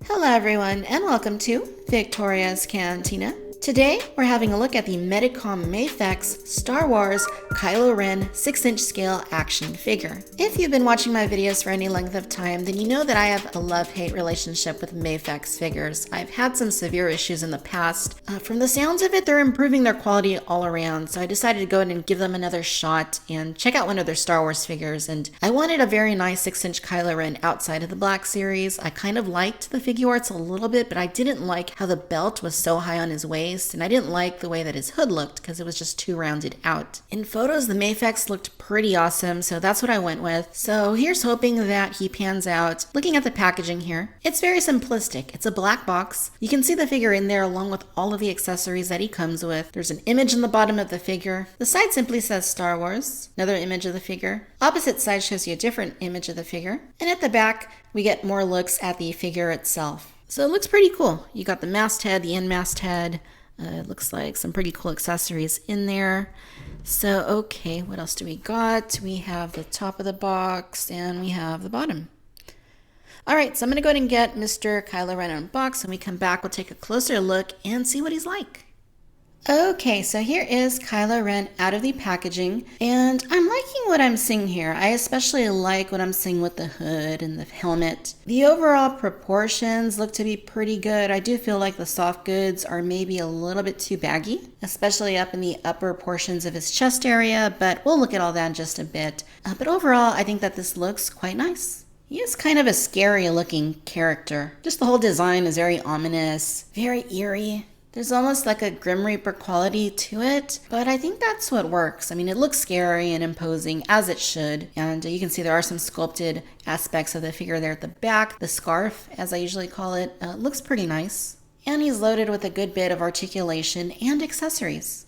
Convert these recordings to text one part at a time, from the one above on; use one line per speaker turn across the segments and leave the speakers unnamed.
Hello everyone and welcome to Victoria's Cantina. Today we're having a look at the Medicom MAFEX Star Wars KYLO REN 6-inch scale action figure. If you've been watching my videos for any length of time, then you know that I have a love-hate relationship with MAFEX figures. I've had some severe issues in the past. From the sounds of it, they're improving their quality all around, so I decided to go ahead and give them another shot and check out one of their Star Wars figures. And I wanted a very nice 6-inch KYLO REN outside of the Black Series. I kind of liked the figure arts a little bit, but I didn't like how the belt was so high on his waist. And I didn't like the way that his hood looked because it was just too rounded out. In photos, the MAFEX looked pretty awesome, so that's what I went with. So here's hoping that he pans out. Looking at the packaging here, it's very simplistic. It's a black box. You can see the figure in there along with all of the accessories that he comes with. There's an image on the bottom of the figure. The side simply says Star Wars. Another image of the figure. Opposite side shows you a different image of the figure. And at the back, we get more looks at the figure itself. So it looks pretty cool. You got the masked head, the unmasked head. It looks like some pretty cool accessories in there. So, okay, what else do we got? We have the top of the box and we have the bottom. All right, so I'm going to go ahead and get Mr. KYLO REN unboxed. When we come back, we'll take a closer look and see what he's like. Okay, so here is KYLO REN out of the packaging, and I'm liking what I'm seeing here. I especially like what I'm seeing with the hood and the helmet. The overall proportions look to be pretty good. I do feel like the soft goods are maybe a little bit too baggy, especially up in the upper portions of his chest area, but we'll look at all that in just a bit. But overall, I think that this looks quite nice. He is kind of a scary looking character. Just the whole design is very ominous, very eerie. There's almost like a Grim Reaper quality to it, but I think that's what works. I mean, it looks scary and imposing, as it should, and you can see there are some sculpted aspects of the figure there at the back. The scarf, as I usually call it, looks pretty nice. And he's loaded with a good bit of articulation and accessories.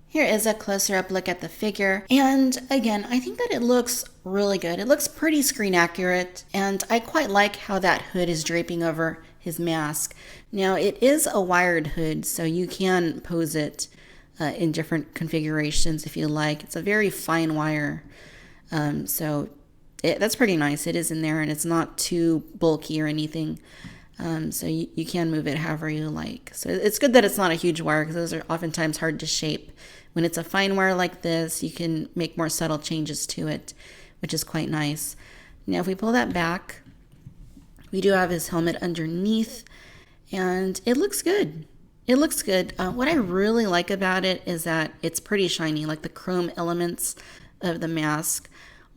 Here is a closer up look at the figure, and again, I think that it looks really good. It looks pretty screen accurate, and I quite like how that hood is draping over his mask. Now, it is a wired hood, so you can pose it in different configurations if you like. It's a very fine wire, so that's pretty nice. It is in there, and it's not too bulky or anything, so you can move it however you like. So it's good that it's not a huge wire, because those are oftentimes hard to shape. When it's a fine wire like this, you can make more subtle changes to it, which is quite nice. Now, if we pull that back, we do have his helmet underneath, and it looks good. It looks good. What I really like about it is that it's pretty shiny. Like the chrome elements of the mask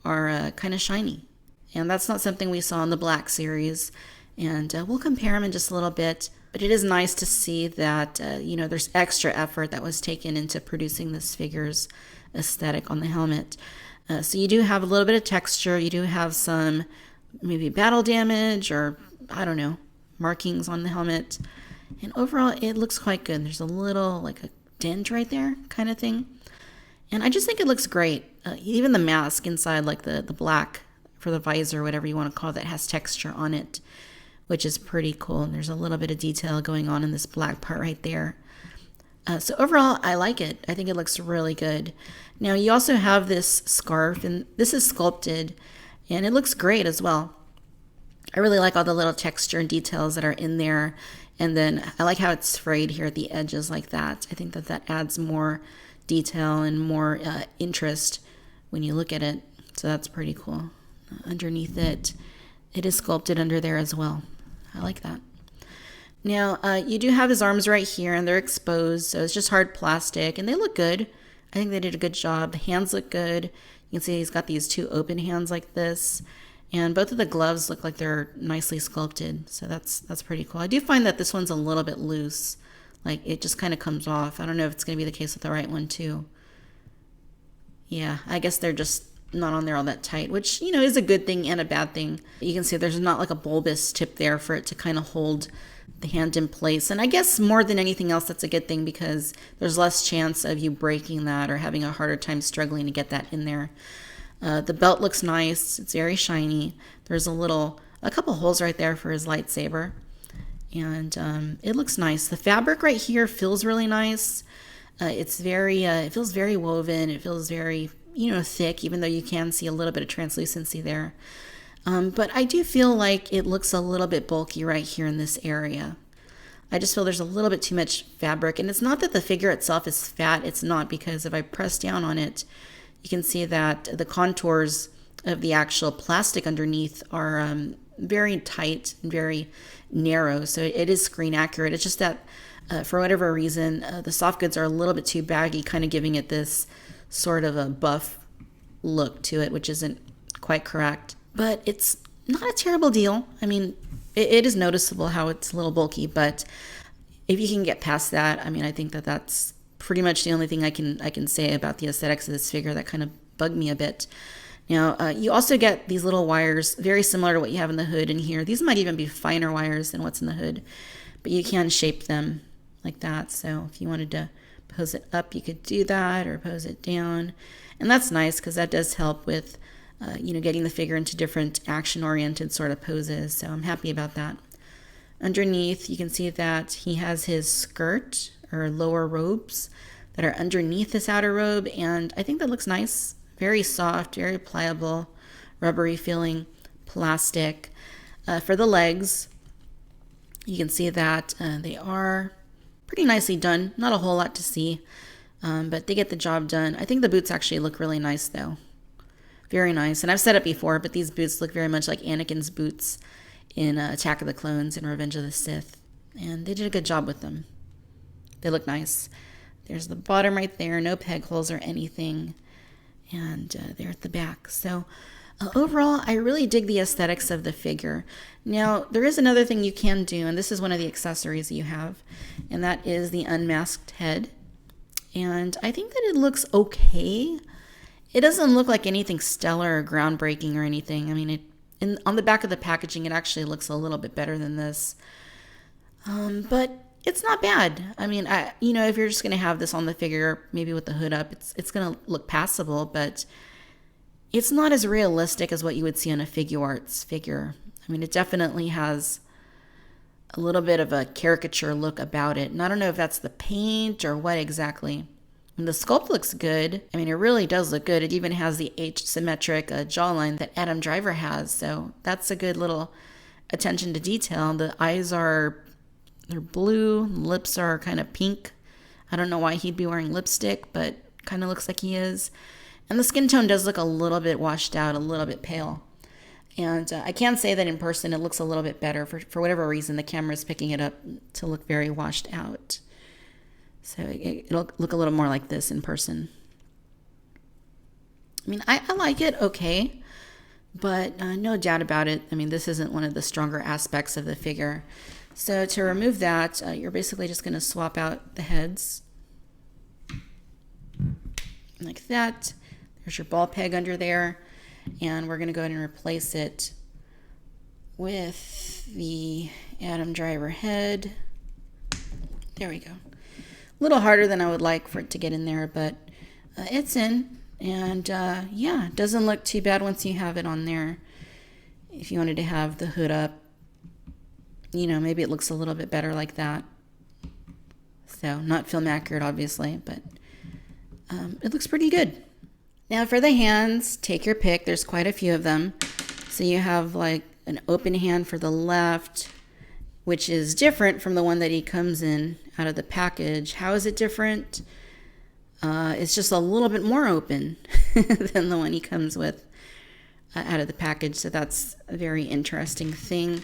are kind of shiny. And that's not something we saw in the Black Series. And we'll compare them in just a little bit. But it is nice to see that, there's extra effort that was taken into producing this figure's aesthetic on the helmet. So you do have a little bit of texture. You do have some maybe battle damage or, I don't know, markings on the helmet. And overall, it looks quite good. There's a little, like a dent right there kind of thing. And I just think it looks great. Even the mask inside, like the black for the visor, whatever you want to call that, has texture on it, which is pretty cool. And there's a little bit of detail going on in this black part right there. So overall, I like it. I think it looks really good. Now, you also have this scarf, and this is sculpted, and it looks great as well. I really like all the little texture and details that are in there. And then I like how it's frayed here at the edges like that. I think that that adds more detail and more interest when you look at it. So that's pretty cool. Underneath it, it is sculpted under there as well. I like that. Now, you do have his arms right here, and they're exposed. So it's just hard plastic, and they look good. I think they did a good job. The hands look good. You can see he's got these two open hands like this. And both of the gloves look like they're nicely sculpted. So that's pretty cool. I do find that this one's a little bit loose. Like, it just kind of comes off. I don't know if it's going to be the case with the right one, too. Yeah, I guess they're just not on there all that tight, which, is a good thing and a bad thing. You can see there's not like a bulbous tip there for it to kind of hold the hand in place. And I guess more than anything else, that's a good thing because there's less chance of you breaking that or having a harder time struggling to get that in there. The belt looks nice. It's very shiny. There's a couple holes right there for his lightsaber. And it looks nice. The fabric right here feels really nice. It feels very woven. It feels very, thick, even though you can see a little bit of translucency there. But I do feel like it looks a little bit bulky right here in this area. I just feel there's a little bit too much fabric. And it's not that the figure itself is fat. It's not, because if I press down on it, you can see that the contours of the actual plastic underneath are very tight and very narrow. So it is screen accurate. It's just that for whatever reason, the soft goods are a little bit too baggy, kind of giving it this sort of a buff look to it, which isn't quite correct. But it's not a terrible deal. I mean, it is noticeable how it's a little bulky, but if you can get past that, I mean, I think that that's pretty much the only thing I can say about the aesthetics of this figure that kind of bugged me a bit. Now, you also get these little wires, very similar to what you have in the hood in here. These might even be finer wires than what's in the hood, but you can shape them like that. So if you wanted to pose it up, you could do that, or pose it down. And that's nice, because that does help with getting the figure into different action-oriented sort of poses. So I'm happy about that. Underneath, you can see that he has his skirt or lower robes that are underneath this outer robe, and I think that looks nice. Very soft, very pliable, rubbery feeling plastic. For the legs, you can see that they are pretty nicely done. Not a whole lot to see, but they get the job done. I think the boots actually look really nice, though. Very nice. And I've said it before, but these boots look very much like Anakin's boots in Attack of the Clones and Revenge of the Sith. And they did a good job with them. They look nice. There's the bottom right there. No peg holes or anything. And there at the back. So overall, I really dig the aesthetics of the figure. Now, there is another thing you can do, and this is one of the accessories you have, and that is the Unmasked Head. And I think that it looks okay. It doesn't look like anything stellar or groundbreaking or anything. I mean, on the back of the packaging, it actually looks a little bit better than this. But it's not bad. I mean, if you're just going to have this on the figure, maybe with the hood up, it's going to look passable, but it's not as realistic as what you would see on a Figuarts figure. I mean, it definitely has a little bit of a caricature look about it. And I don't know if that's the paint or what exactly. And the sculpt looks good. I mean, it really does look good. It even has the asymmetric jawline that Adam Driver has. So that's a good little attention to detail. The eyes they're blue. Lips are kind of pink. I don't know why he'd be wearing lipstick, but kind of looks like he is. And the skin tone does look a little bit washed out, a little bit pale. And I can say that in person it looks a little bit better. For whatever reason, the camera is picking it up to look very washed out. So it'll look a little more like this in person. I mean, I like it okay, but no doubt about it. I mean, this isn't one of the stronger aspects of the figure. So to remove that, you're basically just going to swap out the heads like that. There's your ball peg under there, and we're going to go ahead and replace it with the Adam Driver head. There we go. A little harder than I would like for it to get in there, but it's in. And yeah, it doesn't look too bad once you have it on there. If you wanted to have the hood up, maybe it looks a little bit better like that. So not film accurate, obviously, but it looks pretty good. Now for the hands, take your pick. There's quite a few of them. So you have like an open hand for the left, which is different from the one that he comes in out of the package. How is it different? It's just a little bit more open than the one he comes with out of the package. So that's a very interesting thing.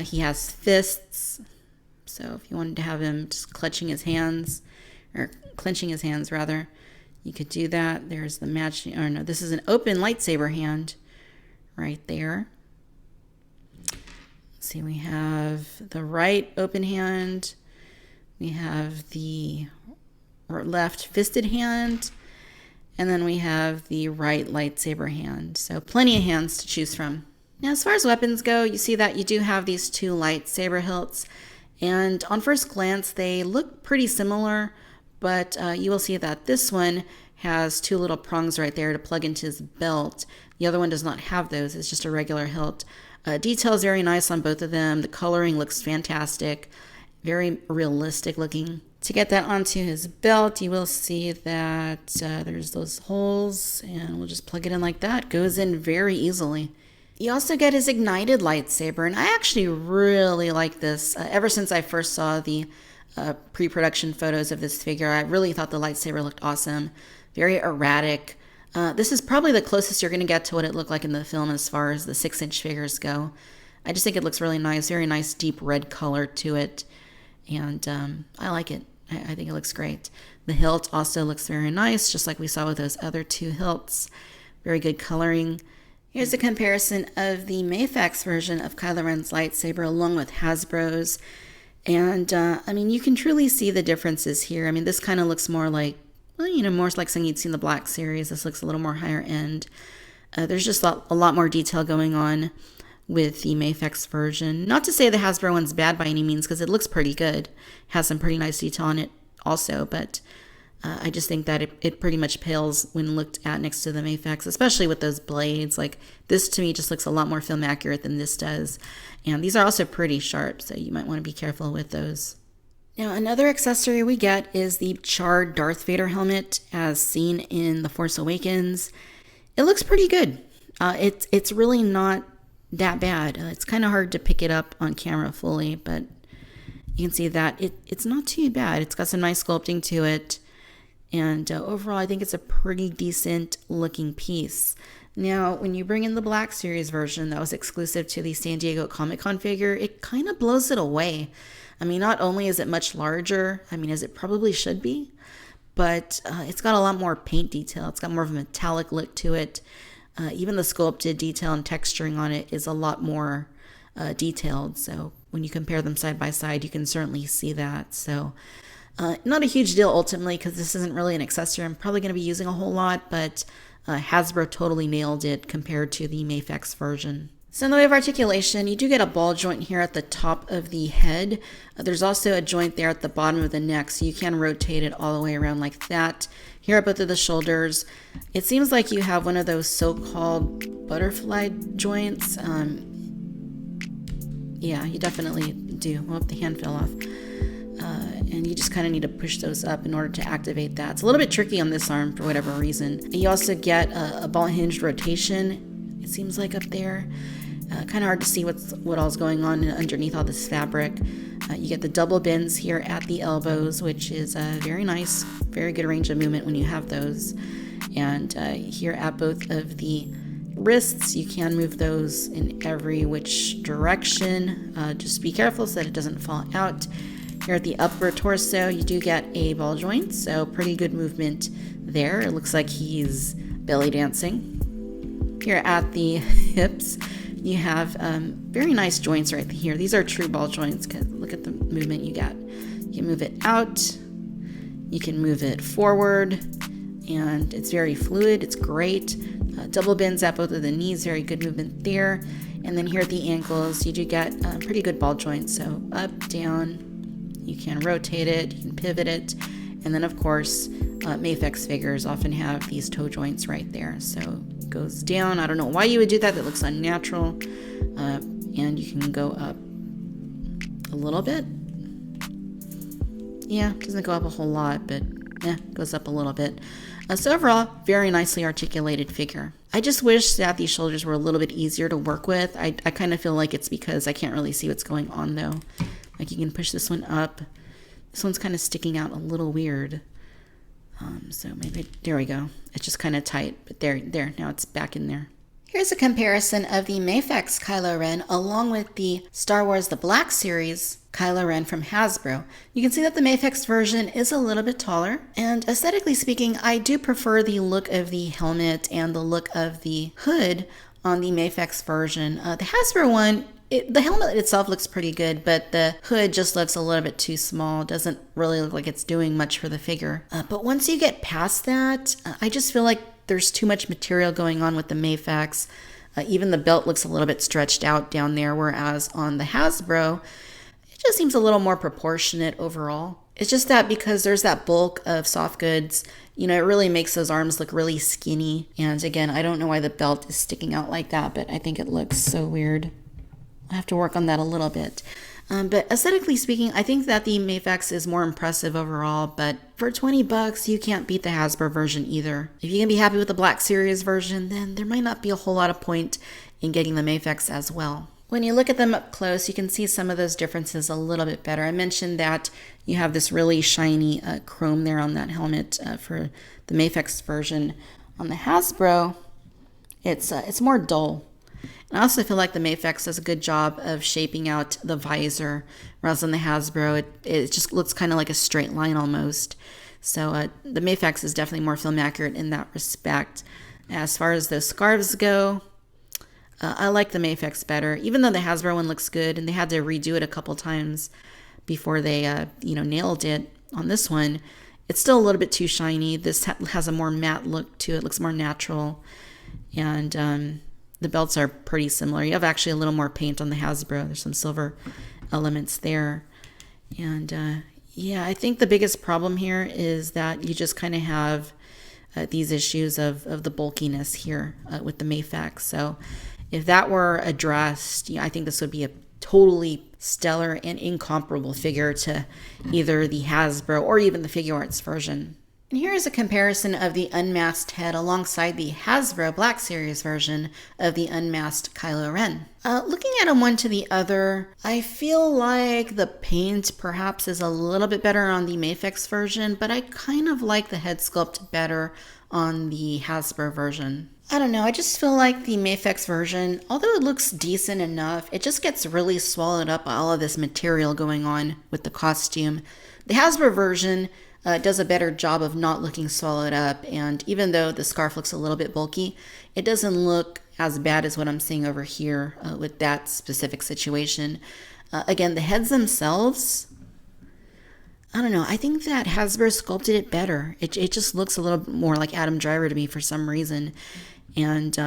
He has fists. So if you wanted to have him just clenching his hands rather, you could do that. There's the matching, or no, this is an open lightsaber hand right there. See, we have the right open hand, we have the left fisted hand, and then we have the right lightsaber hand. So plenty of hands to choose from. Now, as far as weapons go, you see that you do have these two lightsaber hilts, and on first glance, they look pretty similar, but you will see that this one has two little prongs right there to plug into his belt. The other one does not have those. It's just a regular hilt. Detail is very nice on both of them. The coloring looks fantastic, very realistic looking. To get that onto his belt, you will see that there's those holes, and we'll just plug it in like that. Goes in very easily. You also get his ignited lightsaber, and I actually really like this. Ever since I first saw the pre-production photos of this figure, I really thought the lightsaber looked awesome. Very erratic. This is probably the closest you're going to get to what it looked like in the film as far as the 6-inch figures go. I just think it looks really nice. Very nice deep red color to it. And I like it. I think it looks great. The hilt also looks very nice, just like we saw with those other 2 hilts. Very good coloring. Here's a comparison of the MAFEX version of Kylo Ren's lightsaber along with Hasbro's. And, I mean, you can truly see the differences here. I mean, this kind of looks more like, well, you know, more like something you'd see in the Black Series. This looks a little more higher end. There's just a lot more detail going on with the MAFEX version. Not to say the Hasbro one's bad by any means, because it looks pretty good. It has some pretty nice detail on it also, but I just think that it pretty much pales when looked at next to the MAFEX, especially with those blades. Like, this to me just looks a lot more film accurate than this does. And these are also pretty sharp, so you might want to be careful with those. Now, another accessory we get is the charred Darth Vader helmet as seen in The Force Awakens. It looks pretty good. It's really not that bad. It's kind of hard to pick it up on camera fully, but you can see that it's not too bad. It's got some nice sculpting to it. And overall, I think it's a pretty decent looking piece. Now, when you bring in the Black Series version that was exclusive to the San Diego Comic-Con figure, it kind of blows it away. I mean, not only is it much larger, I mean, as it probably should be, but it's got a lot more paint detail. It's got more of a metallic look to it. Even the sculpted detail and texturing on it is a lot more detailed. So when you compare them side by side, you can certainly see that. So not a huge deal ultimately, because this isn't really an accessory I'm probably going to be using a whole lot, but Hasbro totally nailed it compared to the MAFEX version. So in the way of articulation, you do get a ball joint here at the top of the head. There's also a joint there at the bottom of the neck, so you can rotate it all the way around like that. Here at both of the shoulders, it seems like you have one of those so-called butterfly joints. Yeah, you definitely do. Oh, the hand fell off. And you just kind of need to push those up in order to activate that. It's a little bit tricky on this arm for whatever reason. You also get a ball hinged rotation, it seems like up there. Kind of hard to see what all's going on underneath all this fabric. You get the double bends here at the elbows, which is very nice, very good range of movement when you have those. And here at both of the wrists, you can move those in every which direction. Just be careful so that it doesn't fall out. Here at the upper torso, you do get a ball joint, so pretty good movement there. It looks like he's belly dancing. Here at the hips, you have very nice joints right here. These are true ball joints, because look at the movement you got. You can move it out, you can move it forward, and it's very fluid. It's great. Double bends at both of the knees, very good movement there. And then here at the ankles, you do get pretty good ball joints, so up, down. You can rotate it, you can pivot it, and then of course, MAFEX figures often have these toe joints right there. So it goes down. I don't know why you would do that. That looks unnatural. And you can go up a little bit. Yeah, doesn't go up a whole lot, but goes up a little bit. So overall, very nicely articulated figure. I just wish that these shoulders were a little bit easier to work with. I kind of feel like it's because I can't really see what's going on though. Like, you can push this one up. This one's kind of sticking out a little weird. So maybe, there we go. It's just kind of tight, but there, now it's back in there. Here's a comparison of the MAFEX Kylo Ren along with the Star Wars The Black Series Kylo Ren from Hasbro. You can see that the MAFEX version is a little bit taller, and aesthetically speaking, I do prefer the look of the helmet and the look of the hood on the MAFEX version. The Hasbro one, the helmet itself looks pretty good, but the hood just looks a little bit too small. Doesn't really look like it's doing much for the figure. But once you get past that, I just feel like there's too much material going on with the MAFEX. Even the belt looks a little bit stretched out down there, whereas on the Hasbro, it just seems a little more proportionate overall. It's just that because there's that bulk of soft goods, you know, it really makes those arms look really skinny. And again, I don't know why the belt is sticking out like that, but I think it looks so weird. I have to work on that a little bit. But aesthetically speaking, I think that the MAFEX is more impressive overall, but for $20, you can't beat the Hasbro version either. If you can be happy with the Black Series version, then there might not be a whole lot of point in getting the MAFEX as well. When you look at them up close, you can see some of those differences a little bit better. I mentioned that you have this really shiny chrome there on that helmet for the MAFEX version. On the Hasbro, it's more dull. And I also feel like the MAFEX does a good job of shaping out the visor, whereas on the Hasbro, it just looks kind of like a straight line almost. So the MAFEX is definitely more film accurate in that respect. As far as the scarves go, I like the MAFEX better, even though the Hasbro one looks good, and they had to redo it a couple times before they, nailed it. On this one, it's still a little bit too shiny. This has a more matte look to it. It looks more natural, and the belts are pretty similar. You have actually a little more paint on the Hasbro. There's some silver elements there, and yeah, I think the biggest problem here is that you just kind of have these issues of the bulkiness here with the MAFEX. So if that were addressed, I think this would be a totally stellar and incomparable figure to either the Hasbro or even the Figuarts version. And here is a comparison of the Unmasked Head alongside the Hasbro Black Series version of the Unmasked KYLO REN. Looking at them one to the other, I feel like the paint perhaps is a little bit better on the MAFEX version, but I kind of like the head sculpt better on the Hasbro version. I don't know, I just feel like the MAFEX version, although it looks decent enough, it just gets really swallowed up by all of this material going on with the costume. The Hasbro version does a better job of not looking swallowed up, and even though the scarf looks a little bit bulky, it doesn't look as bad as what I'm seeing over here with that specific situation. Again, the heads themselves, I don't know, I think that Hasbro sculpted it better. It just looks a little bit more like Adam Driver to me for some reason. And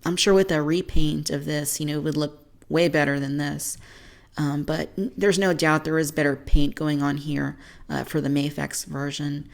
I'm sure with a repaint of this, it would look way better than this. But there's no doubt there is better paint going on here for the MAFEX version.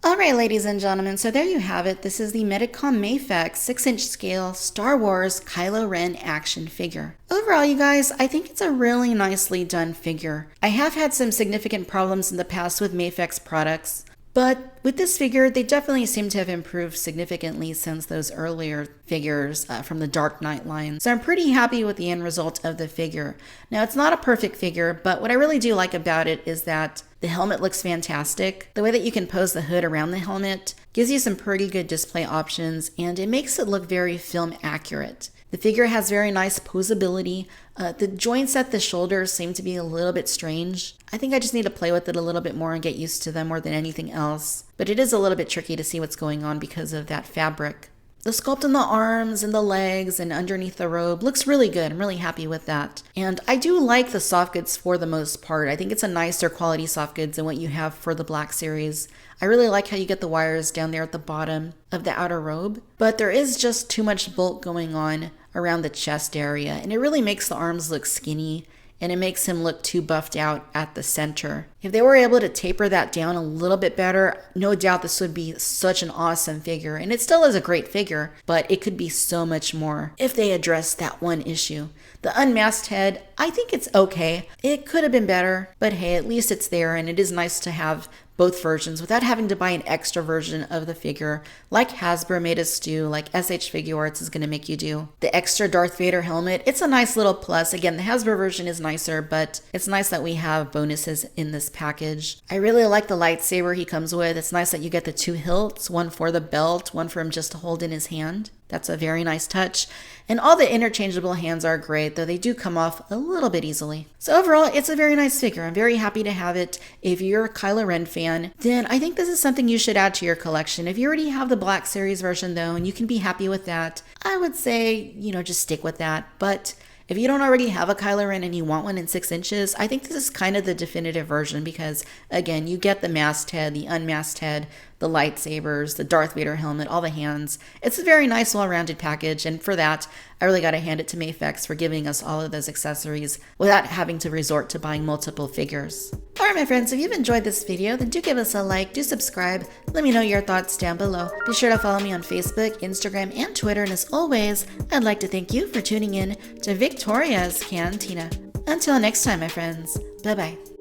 All right, ladies and gentlemen, so there you have it. This is the Medicom MAFEX 6-inch scale Star Wars KYLO REN action figure. Overall, you guys, I think it's a really nicely done figure. I have had some significant problems in the past with MAFEX products, but with this figure, they definitely seem to have improved significantly since those earlier figures from the Dark Knight line. So I'm pretty happy with the end result of the figure. Now, it's not a perfect figure, but what I really do like about it is that the helmet looks fantastic. The way that you can pose the hood around the helmet gives you some pretty good display options, and it makes it look very film accurate. The figure has very nice posability. The joints at the shoulders seem to be a little bit strange. I think I just need to play with it a little bit more and get used to them more than anything else. But it is a little bit tricky to see what's going on because of that fabric. The sculpt on the arms and the legs and underneath the robe looks really good. I'm really happy with that. And I do like the soft goods for the most part. I think it's a nicer quality soft goods than what you have for the Black Series. I really like how you get the wires down there at the bottom of the outer robe, but there is just too much bulk going on around the chest area, and it really makes the arms look skinny, and it makes him look too buffed out at the center. If they were able to taper that down a little bit better, no doubt this would be such an awesome figure. And it still is a great figure, but it could be so much more if they addressed that one issue. The Unmasked Head, I think it's okay. It could have been better, but hey, at least it's there, and it is nice to have both versions without having to buy an extra version of the figure like Hasbro made us do, like SH Figuarts is going to make you do. The extra Darth Vader helmet, it's a nice little plus. Again, the Hasbro version is nicer, but it's nice that we have bonuses in this package. I really like the lightsaber he comes with. It's nice that you get the two hilts, one for the belt, one for him just to hold in his hand. That's a very nice touch. And all the interchangeable hands are great, though they do come off a little bit easily. So overall, it's a very nice figure. I'm very happy to have it. If you're a KYLO REN fan, then I think this is something you should add to your collection. If you already have the Black Series version though, and you can be happy with that, I would say, just stick with that. But if you don't already have a KYLO REN and you want one in 6 inches, I think this is kind of the definitive version because, again, you get the masked head, the unmasked head, the lightsabers, the Darth Vader helmet, all the hands. It's a very nice, well-rounded package, and for that, I really got to hand it to MAFEX for giving us all of those accessories without having to resort to buying multiple figures. Alright my friends, if you've enjoyed this video, then do give us a like, do subscribe, let me know your thoughts down below. Be sure to follow me on Facebook, Instagram, and Twitter, and as always, I'd like to thank you for tuning in to Victoria's Cantina. Until next time, my friends, bye-bye.